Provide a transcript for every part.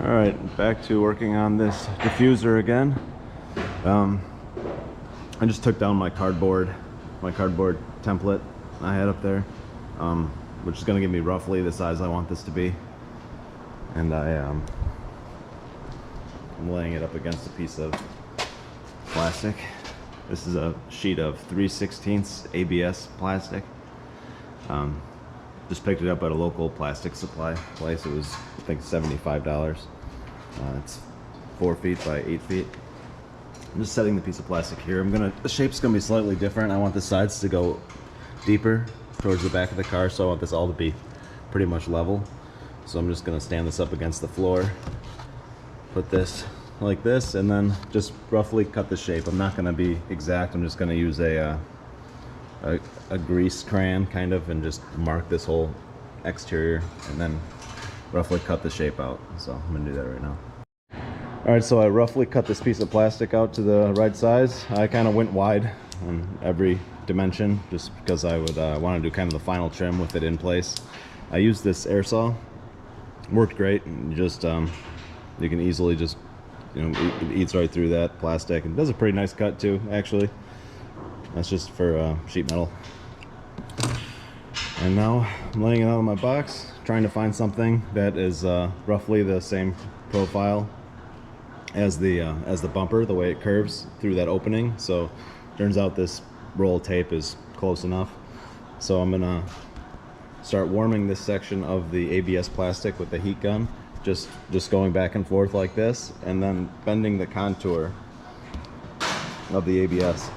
All right, back to working on this diffuser again. I just took down my cardboard template I had up there, which is going to give me roughly the size I want this to be. And I'm laying it up against a piece of plastic. This is a sheet of 3/16 ABS plastic. Just picked it up at a local plastic supply place. It was, I think, $75. It's 4 feet by 8 feet. I'm just setting the piece of plastic here. The shape's gonna be slightly different. I want the sides to go deeper towards the back of the car, so I want this all to be pretty much level. So I'm just gonna stand this up against the floor, put this like this, and then just roughly cut the shape. I'm not gonna be exact. I'm just gonna use a grease crayon kind of, and just mark this whole exterior and then roughly cut the shape out. So I'm gonna do that right now. All right, so I roughly cut this piece of plastic out to the right size. I kind of went wide on every dimension just because I would want to do kind of the final trim with it in place. I used this air saw. Worked great. And just you can easily just, you know, it eats right through that plastic and does a pretty nice cut too, actually. That's just for sheet metal. And now I'm laying it out of my box, trying to find something that is roughly the same profile as the bumper, the way it curves through that opening. So turns out this roll of tape is close enough. So I'm gonna start warming this section of the ABS plastic with the heat gun, just going back and forth like this, and then bending the contour of the ABS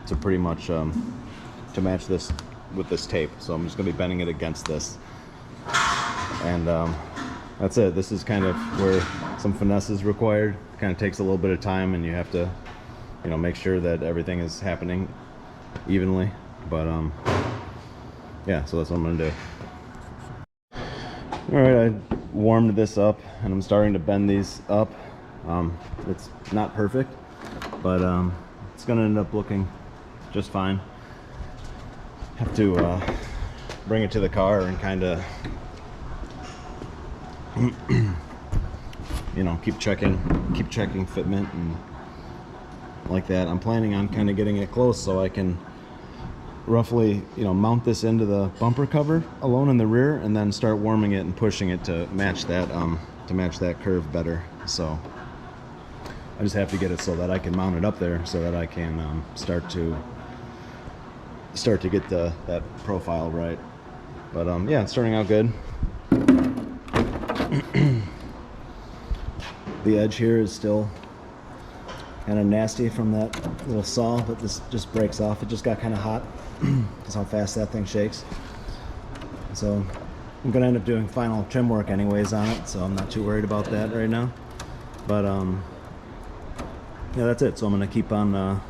to pretty much to match this with this tape. So I'm just gonna be bending it against this, and that's it. This is kind of where some finesse is required. It kind of takes a little bit of time, and you have to, you know, make sure that everything is happening evenly. But yeah, so that's what I'm gonna do. All right, I warmed this up, and I'm starting to bend these up. It's not perfect, but it's gonna end up looking just fine. Have to bring it to the car and kind of you know, keep checking fitment and like that. I'm planning on kind of getting it close so I can roughly, you know, mount this into the bumper cover alone in the rear, and then start warming it and pushing it to match that curve better. So I just have to get it so that I can mount it up there, so that I can start to get that profile right. But yeah, it's turning out good. The edge here is still kind of nasty from that little saw, but this just breaks off. It just got kind of hot because how fast that thing shakes. So I'm gonna end up doing final trim work anyways on it, so I'm not too worried about that right now. But yeah, that's it. So I'm gonna keep on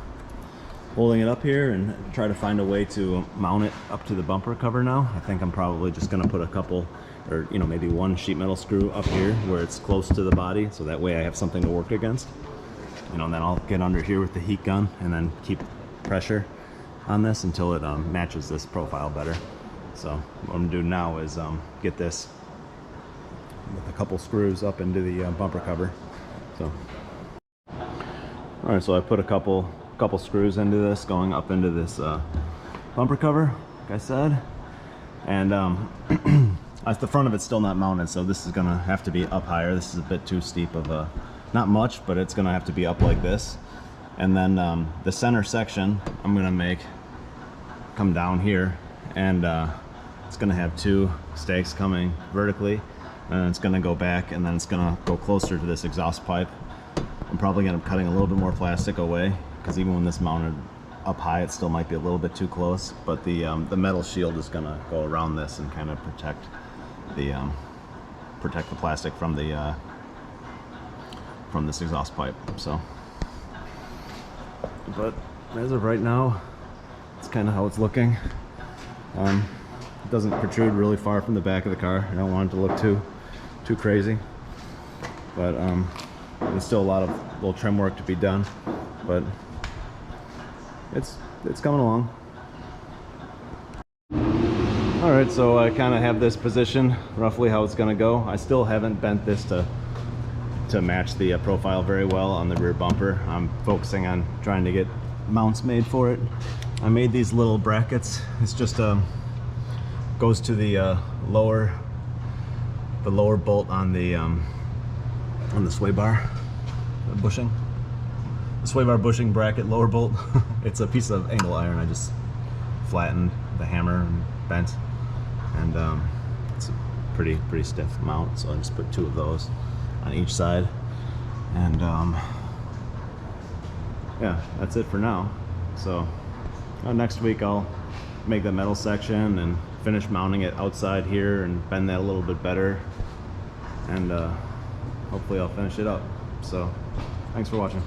holding it up here and try to find a way to mount it up to the bumper cover now. I think I'm probably just gonna put a couple, or, you know, maybe one sheet metal screw up here where it's close to the body, so that way I have something to work against. You know, and then I'll get under here with the heat gun and then keep pressure on this until it matches this profile better. So what I'm gonna do now is get this with a couple screws up into the bumper cover. So all right, so I put a couple screws into this, going up into this bumper cover, like I said, and the front of it's still not mounted, so this is gonna have to be up higher. This is a bit too steep of a, not much, but it's gonna have to be up like this. And then the center section I'm gonna come down here, and it's gonna have 2 stakes coming vertically, and it's gonna go back, and then it's gonna go closer to this exhaust pipe. I'm probably gonna be cutting a little bit more plastic away, because even when this mounted up high, it still might be a little bit too close. But the metal shield is gonna go around this and kind of protect the plastic from this exhaust pipe. So, but as of right now, it's kind of how it's looking. It doesn't protrude really far from the back of the car. I don't want it to look too crazy, but there's still a lot of little trim work to be done, but it's coming along. All right, so I kind of have this position roughly how it's going to go. I still haven't bent this to to match the profile very well on the rear bumper. I'm focusing on trying to get mounts made for it. I made these little brackets. It's just goes to the lower bolt on the sway bar bushing. The sway bar bushing bracket lower bolt. It's a piece of angle iron. I just flattened the hammer and bent, and it's a pretty stiff mount. So I just put 2 of those on each side, and yeah, that's it for now. So next week I'll make the metal section and finish mounting it outside here and bend that a little bit better, and hopefully I'll finish it up. So thanks for watching.